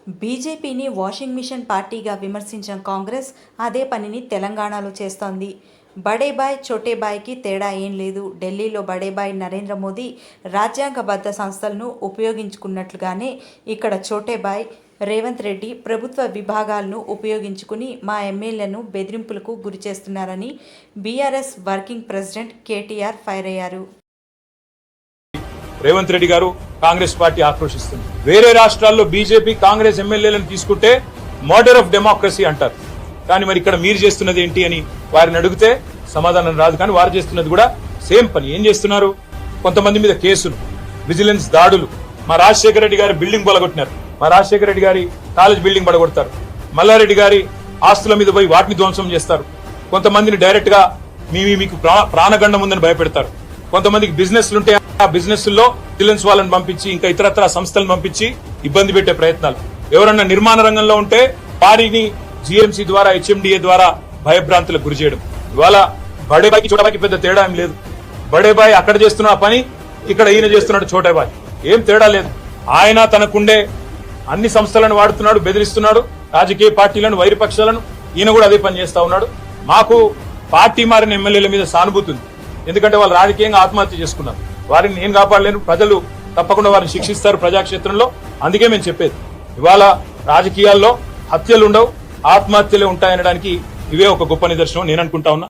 బీజేపీని washing machine పార్టీగా విమర్శించిన కాంగ్రెస్ అదే పనిని తెలంగాణలో చేస్తోంది. బడేబాయ్ చోటేబాయ్కి తేడా ఏం లేదు. ఢిల్లీలో బడేబాయ్ నరేంద్ర మోదీ రాజ్యాంగబద్ధ సంస్థలను ఉపయోగించుకున్నట్లుగానే ఇక్కడ చోటేబాయ్ రేవంత్ రెడ్డి ప్రభుత్వ విభాగాలను ఉపయోగించుకుని మా ఎమ్మెల్యేలను బెదిరింపులకు గురిచేస్తున్నారని BRS working president KTR fire అయ్యారు. రేవంత్ రెడ్డి గారు కాంగ్రెస్ పార్టీ ఆక్రోశిస్తుంది. వేరే రాష్ట్రాల్లో బీజేపీ కాంగ్రెస్ ఎమ్మెల్యేలను తీసుకుంటే మర్డర్ ఆఫ్ డెమోక్రసీ అంటారు. కానీ మరి ఇక్కడ మీరు చేస్తున్నది ఏంటి అని వారిని అడిగితే సమాధానం రాదు. కానీ వారు చేస్తున్నది కూడా సేమ్ పని. ఏం చేస్తున్నారు? కొంతమంది మీద కేసులు, విజిలెన్స్ దాడులు. మా రాజశేఖర రెడ్డి గారి బిల్డింగ్ పడగొట్టినారు. మా రాజశేఖర రెడ్డి గారి కాలేజ్ బిల్డింగ్ పడగొడతారు. మల్లారెడ్డి గారి ఆస్తుల మీద పోయి వాటిని ధ్వంసం చేస్తారు. కొంతమందిని డైరెక్ట్ గా మీకు ప్రాణగండం ఉందని భయపెడతారు. కొంతమందికి బిజినెస్లు ఉంటే ఆ బిజినెస్ లో విజిలెన్స్ వాళ్ళని పంపించి ఇంకా ఇతరత్ర సంస్థలను పంపించి ఇబ్బంది పెట్టే ప్రయత్నాలు. ఎవరన్నా నిర్మాణ రంగంలో ఉంటే వారిని జీఎంసీ ద్వారా హెచ్ఎండిఏ ద్వారా భయభ్రాంతులకు గురి చేయడం. ఇవాళ బడేబాయికి చోటాబాయికి పెద్ద తేడా ఏం లేదు. బడేబాయ్ అక్కడ చేస్తున్న పని ఇక్కడ ఈయన చేస్తున్నాడు చోటాబాయ్. ఏం తేడా లేదు. ఆయన తనకుండే అన్ని సంస్థలను వాడుతున్నాడు, బెదిరిస్తున్నాడు రాజకీయ పార్టీలను, వైరపక్షాలను. ఈయన కూడా అదే పని చేస్తా ఉన్నాడు. మాకు పార్టీ మారిన ఎమ్మెల్యేల మీద సానుభూతి ఉంది. ఎందుకంటే వాళ్ళు రాజకీయంగా ఆత్మహత్య చేసుకున్నారు. వారిని నేను కాపాడలేను. ప్రజలు తప్పకుండా వారిని శిక్షిస్తారు ప్రజాక్షేత్రంలో. అందుకే మేము చెప్పేది ఇవాళ రాజకీయాల్లో హత్యలు ఉండవు, ఆత్మహత్యలే ఉంటాయనడానికి ఇవే ఒక గొప్ప నిదర్శనం నేను అనుకుంటా ఉన్నా.